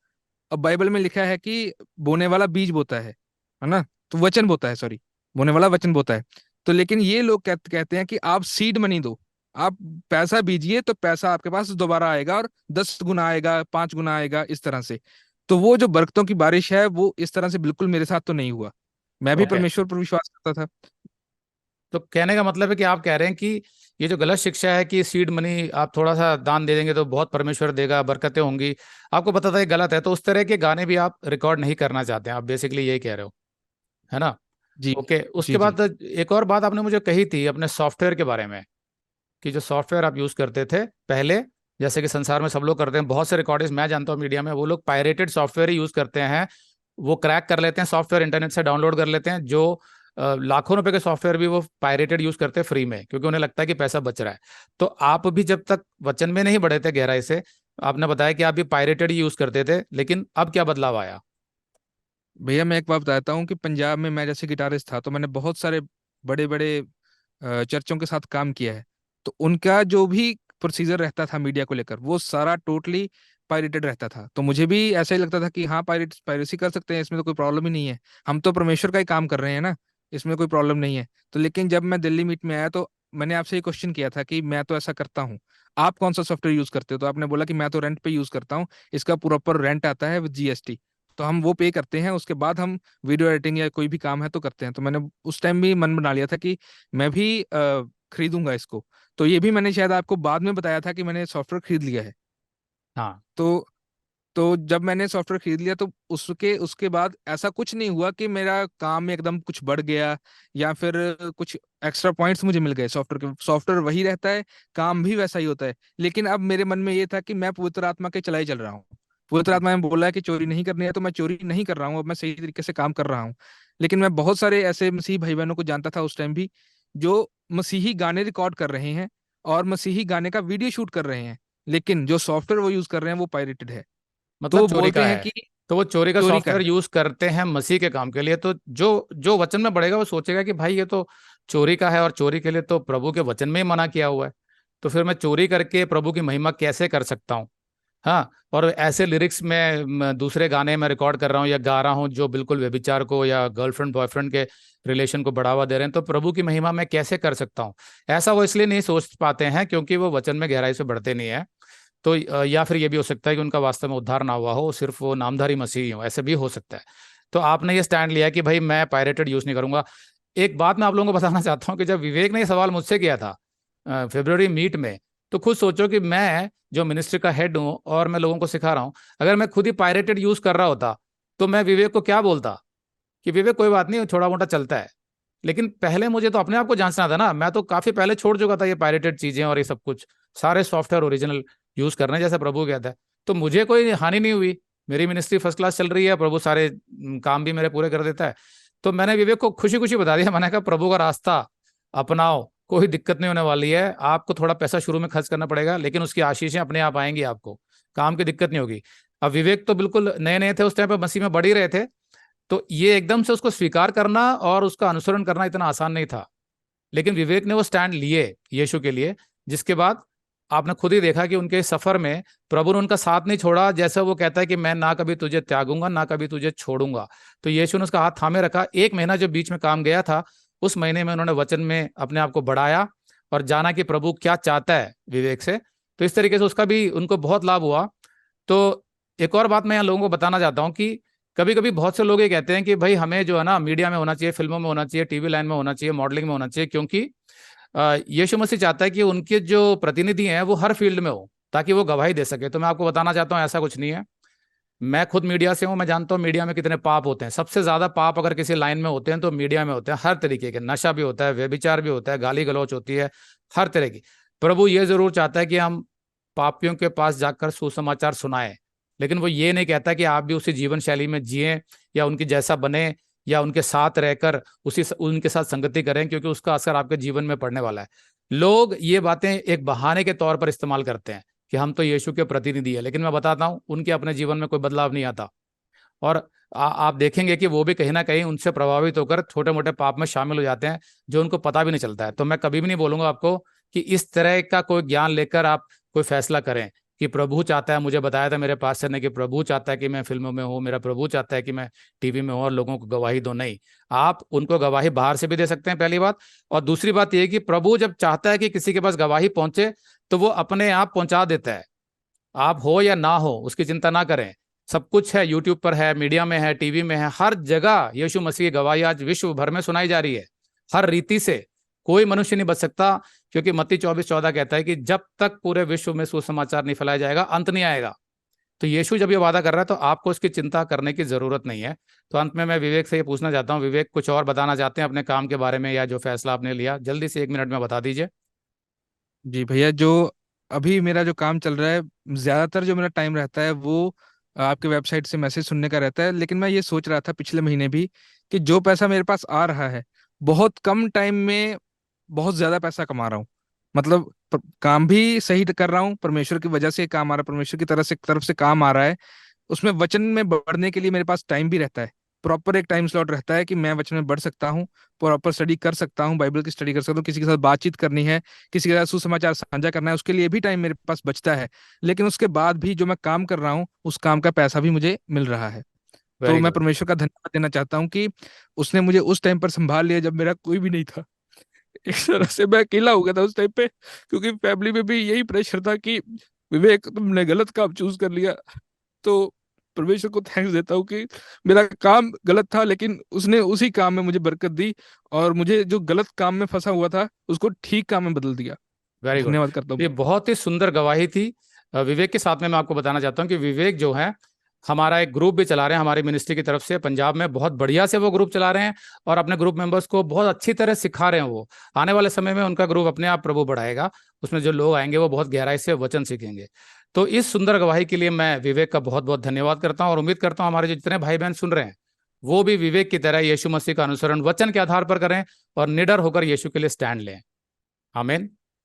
अब बाइबल में लिखा है कि बोने वाला बीज बोता है ना, तो वचन बोता है, सॉरी, बोने वाला वचन बोता है। तो लेकिन ये लोग कहते हैं कि आप सीड मनी दो, आप पैसा बीजिए तो पैसा आपके पास दोबारा आएगा, और 10 गुना आएगा, 5 गुना आएगा, इस तरह से। तो वो जो बरकतों की बारिश है, वो इस तरह से बिल्कुल मेरे साथ तो नहीं हुआ। मैं भी ओके। परमेश्वर पर विश्वास करता था। तो कहने का मतलब है कि आप कह रहे हैं कि ये जो गलत शिक्षा है कि सीड मनी आप थोड़ा सा दान दे देंगे तो बहुत परमेश्वर देगा, बरकतें होंगी, आपको पता था ये गलत है, तो उस तरह के गाने भी आप रिकॉर्ड नहीं करना चाहते हैं, आप बेसिकली यही कह रहे हो, है ना? जी ओके। उसके जी जी। बाद एक और बात आपने मुझे कही थी अपने सॉफ्टवेयर के बारे में, कि जो सॉफ्टवेयर आप यूज करते थे पहले, जैसे कि संसार में सब लोग करते हैं, बहुत से रिकॉर्डिस्ट मैं जानता हूँ मीडिया में, वो लोग पायरेटेड सॉफ्टवेयर ही यूज करते हैं। वो क्रैक कर लेते हैं सॉफ्टवेयर, इंटरनेट से डाउनलोड कर लेते हैं, जो लाखों रुपए के सॉफ्टवेयर भी वो पायरेटेड यूज करते हैं फ्री में, क्योंकि उन्हें लगता है कि पैसा बच रहा है। तो आप भी जब तक वचन में नहीं बढ़े थे गहराई से, आपने बताया कि आप भी पायरेटेड ही यूज करते थे, लेकिन अब क्या बदलाव आया? भैया मैं एक बात बताता हूँ कि पंजाब में मैं जैसे गिटारिस्ट था, तो मैंने बहुत सारे बड़े बड़े चर्चों के साथ काम किया है। तो उनका जो भी प्रोसीजर रहता था मीडिया को लेकर, वो सारा टोटली पायरेटेड रहता था। तो मुझे भी ऐसा ही लगता था कि हाँ, पायरेसी कर सकते हैं, इसमें तो कोई प्रॉब्लम ही नहीं है, हम तो परमेश्वर का ही काम कर रहे हैं ना, इसमें कोई प्रॉब्लम नहीं है। तो लेकिन जब मैं दिल्ली मीट में आया, तो मैंने आपसे ये क्वेश्चन किया था कि मैं तो ऐसा करता हूँ, आप कौन सा सॉफ्टवेयर यूज करते हो? तो आपने बोला कि मैं तो रेंट पे यूज करता हूँ, इसका प्रॉपर रेंट आता है विद जीएसटी, तो हम वो पे करते हैं, उसके बाद हम वीडियो एडिटिंग या कोई भी काम है तो करते हैं। तो मैंने उस टाइम भी मन बना लिया था कि मैं भी खरीदूंगा इसको। तो ये भी मैंने शायद आपको बाद में बताया था कि मैंने सॉफ्टवेयर खरीद लिया है। हाँ। तो तो जब मैंने सॉफ्टवेयर खरीद लिया, तो उसके उसके बाद ऐसा कुछ नहीं हुआ कि मेरा काम में एकदम कुछ बढ़ गया, या फिर कुछ एक्स्ट्रा पॉइंट्स मुझे मिल गए। सॉफ्टवेयर वही रहता है, काम भी वैसा ही होता है। लेकिन अब मेरे मन में ये था कि मैं पवित्र आत्मा के चला ही चल रहा हूँ। पवित्र आत्मा ने बोला है कि चोरी नहीं करनी है, तो मैं चोरी नहीं कर रहा हूँ, अब मैं सही तरीके से काम कर रहा हूँ। लेकिन मैं बहुत सारे ऐसे मसीही भाई बहनों को जानता था उस टाइम भी, जो मसीही गाने रिकॉर्ड कर रहे हैं और मसीही गाने का वीडियो शूट कर रहे हैं, लेकिन जो सॉफ्टवेयर वो यूज कर रहे हैं वो पायरेटेड है। तो मतलब वो चोरी बोलते का हैं है। कि तो वो चोरी का चोरी का सॉफ्टवेयर है। यूज करते हैं मसीह के काम के लिए, तो जो जो वचन में बढ़ेगा वो सोचेगा कि भाई ये तो चोरी का है, और चोरी के लिए तो प्रभु के वचन में ही मना किया हुआ है, तो फिर मैं चोरी करके प्रभु की महिमा कैसे कर सकता हूँ? हाँ। और ऐसे लिरिक्स में दूसरे गाने में रिकॉर्ड कर रहा हूँ या गा रहा हूँ जो बिल्कुल व्यभिचार को या गर्लफ्रेंड बॉयफ्रेंड के रिलेशन को बढ़ावा दे रहे हैं, तो प्रभु की महिमा मैं कैसे कर सकता हूँ? ऐसा वो इसलिए नहीं सोच पाते हैं क्योंकि वो वचन में गहराई से बढ़ते नहीं है। तो या फिर ये भी हो सकता है कि उनका वास्तव में उद्धार ना हुआ हो, सिर्फ वो नामधारी मसीही हो, ऐसे भी हो सकता है। तो आपने ये स्टैंड लिया कि भाई मैं पायरेटेड यूज नहीं करूंगा। एक बात मैं आप लोगों को बताना चाहता हूँ कि जब विवेक ने ये सवाल मुझसे किया था फरवरी मीट में, तो खुद सोचो कि मैं जो मिनिस्ट्री का हेड हूँ और मैं लोगों को सिखा रहा हूँ, अगर मैं खुद ही पायरेटेड यूज कर रहा होता तो मैं विवेक को क्या बोलता कि विवेक कोई बात नहीं, थोड़ा मोटा चलता है। लेकिन पहले मुझे तो अपने आप को जांचना था ना, मैं तो काफी पहले छोड़ चुका था ये पायरेटेड चीजें और ये सब कुछ, सारे सॉफ्टवेयर ओरिजिनल यूज करने जैसे प्रभु कहता है। तो मुझे कोई हानि नहीं हुई, मेरी मिनिस्ट्री फर्स्ट क्लास चल रही है, प्रभु सारे काम भी मेरे पूरे कर देता है। तो मैंने विवेक को खुशी खुशी बता दिया, मैंने कहा प्रभु का रास्ता अपनाओ, कोई दिक्कत नहीं होने वाली है। आपको थोड़ा पैसा शुरू में खर्च करना पड़ेगा, लेकिन उसकी आशीषें अपने आप आएंगी आपको, काम की दिक्कत नहीं होगी। अब विवेक तो बिल्कुल नए नए थे उस टाइम पे, मसीह में बढ़ ही रहे थे, तो ये एकदम से उसको स्वीकार करना और उसका अनुसरण करना इतना आसान नहीं था। लेकिन विवेक ने वो स्टैंड लिए यीशु के लिए, जिसके बाद आपने खुद ही देखा कि उनके सफर में प्रभु ने उनका साथ नहीं छोड़ा। जैसा वो कहता है कि मैं ना कभी तुझे त्यागूंगा ना कभी तुझे छोड़ूंगा, तो यीशु ने उसका हाथ थामे रखा। एक महीना जो बीच में काम गया था, उस महीने में उन्होंने वचन में अपने आप को बढ़ाया और जाना कि प्रभु क्या चाहता है विवेक से। तो इस तरीके से उसका भी उनको बहुत लाभ हुआ। तो एक और बात मैं यहाँ लोगों को बताना चाहता हूँ कि कभी कभी बहुत से लोग ये कहते हैं कि भाई हमें जो है ना मीडिया में होना चाहिए, फिल्मों में होना चाहिए, टीवी लाइन में होना चाहिए, मॉडलिंग में होना चाहिए, क्योंकि यीशु मसीह चाहता है कि उनके जो प्रतिनिधि हैं वो हर फील्ड में हो, ताकि वो गवाही दे सके। तो मैं आपको बताना चाहता हूँ ऐसा कुछ नहीं है। मैं खुद मीडिया से हूँ, मैं जानता हूँ मीडिया में कितने पाप होते हैं। सबसे ज्यादा पाप अगर किसी लाइन में होते हैं तो मीडिया में होते हैं। हर तरीके के नशा भी होता है, व्यभिचार भी होता है, गाली गलौच होती है, हर तरह की। प्रभु ये जरूर चाहता है कि हम पापियों के पास जाकर सुसमाचार सुनाएं, लेकिन वो ये नहीं कहता कि आप भी उसी जीवन शैली में जिएं या उनके जैसा बने या उनके साथ रहकर उनके साथ संगति करें, क्योंकि उसका असर आपके जीवन में पड़ने वाला है। लोग ये बातें एक बहाने के तौर पर इस्तेमाल करते हैं कि हम तो यीशु के प्रतिनिधि है, लेकिन मैं बताता हूं उनके अपने जीवन में कोई बदलाव नहीं आता। और आप देखेंगे कि वो भी कहीं ना कहीं उनसे प्रभावित होकर छोटे मोटे पाप में शामिल हो जाते हैं, जो उनको पता भी नहीं चलता है। तो मैं कभी भी नहीं बोलूंगा आपको कि इस तरह का कोई ज्ञान लेकर आप कोई फैसला करें कि प्रभु चाहता है, मुझे बताया था मेरे पास ने कि प्रभु चाहता है कि मैं फिल्मों में हूँ, मेरा प्रभु चाहता है कि मैं टीवी में हूँ और लोगों को गवाही दो। नहीं, आप उनको गवाही बाहर से भी दे सकते हैं, पहली बात। और दूसरी बात यह कि प्रभु जब चाहता है कि किसी के पास गवाही पहुंचे, तो वो अपने आप पहुंचा देता है। आप हो या ना हो उसकी चिंता ना करें। सब कुछ है, यूट्यूब पर है, मीडिया में है, टीवी में है, हर जगह यीशु मसीह की गवाही आज विश्व भर में सुनाई जा रही है। हर रीति से कोई मनुष्य नहीं बच सकता, क्योंकि मत्ती 24:14 कहता है कि जब तक पूरे विश्व में सुसमाचार नहीं फैलाया जाएगा, अंत नहीं आएगा। तो यीशु जब ये वादा कर रहा है तो आपको उसकी चिंता करने की जरूरत नहीं है। तो अंत में मैं विवेक से ये पूछना चाहता हूँ, विवेक कुछ और बताना चाहते हैं अपने काम के बारे में या जो फैसला आपने लिया, जल्दी से 1 मिनट में बता दीजिए। जी भैया, जो अभी मेरा जो काम चल रहा है, ज्यादातर जो मेरा टाइम रहता है वो आपके वेबसाइट से मैसेज सुनने का रहता है। लेकिन मैं ये सोच रहा था पिछले महीने भी कि जो पैसा मेरे पास आ रहा है, बहुत कम टाइम में बहुत ज्यादा पैसा कमा रहा हूँ। मतलब काम भी सही कर रहा हूँ, परमेश्वर की वजह से काम आ रहा है, परमेश्वर की तरफ से काम आ रहा है। उसमें वचन में बढ़ने के लिए मेरे पास टाइम भी रहता है। प्रॉपर एक टाइम स्लॉट रहता है कि मैं वचन में बढ़ सकता हूँ, प्रॉपर स्टडी कर सकता हूँ, बाइबल की स्टडी कर सकता हूँ, किसी के साथ बातचीत करनी है, किसी के साथ सुसमाचार साझा करना है, उसके लिए भी टाइम मेरे पास बचता है। लेकिन उसके बाद भी जो मैं काम कर रहा हूँ, उस काम का पैसा भी मुझे मिल रहा है। तो वेरी मैं गुड। परमेश्वर का धन्यवाद देना चाहता हूँ कि उसने मुझे उस टाइम पर संभाल लिया जब मेरा कोई भी नहीं था। एक तरह से मैं अकेला हो गया था उस टाइम पे, क्योंकि फैमिली में भी यही प्रेशर था कि विवेक तुमने गलत काम चूज कर लिया। तो परमेश्वर को थैंक्स देता हूँ कि मेरा काम गलत था, लेकिन उसने उसी काम में मुझे बरकत दी और मुझे जो गलत काम में फंसा हुआ था उसको ठीक काम में बदल दिया। Very good. धन्यवाद करता हूँ ये भैया। बहुत ही सुंदर गवाही थी। विवेक के साथ में मैं आपको बताना चाहता हूँ कि विवेक जो है हमारा एक ग्रुप भी चला रहे हैं हमारी मिनिस्ट्री की तरफ से, पंजाब में बहुत बढ़िया से वो ग्रुप चला रहे हैं और अपने ग्रुप मेंबर्स को बहुत अच्छी तरह सिखा रहे हैं। वो आने वाले समय में उनका ग्रुप अपने आप प्रभु बढ़ाएगा। उसमें जो लोग आएंगे वो बहुत गहराई से वचन सीखेंगे। तो इस सुंदर गवाही के लिए मैं विवेक का बहुत बहुत धन्यवाद करता हूँ और उम्मीद करता हूँ हमारे जो जितने भाई बहन सुन रहे हैं वो भी विवेक की तरह यीशु मसीह का अनुसरण वचन के आधार पर करें और निडर होकर यीशु के लिए स्टैंड लें। आमीन।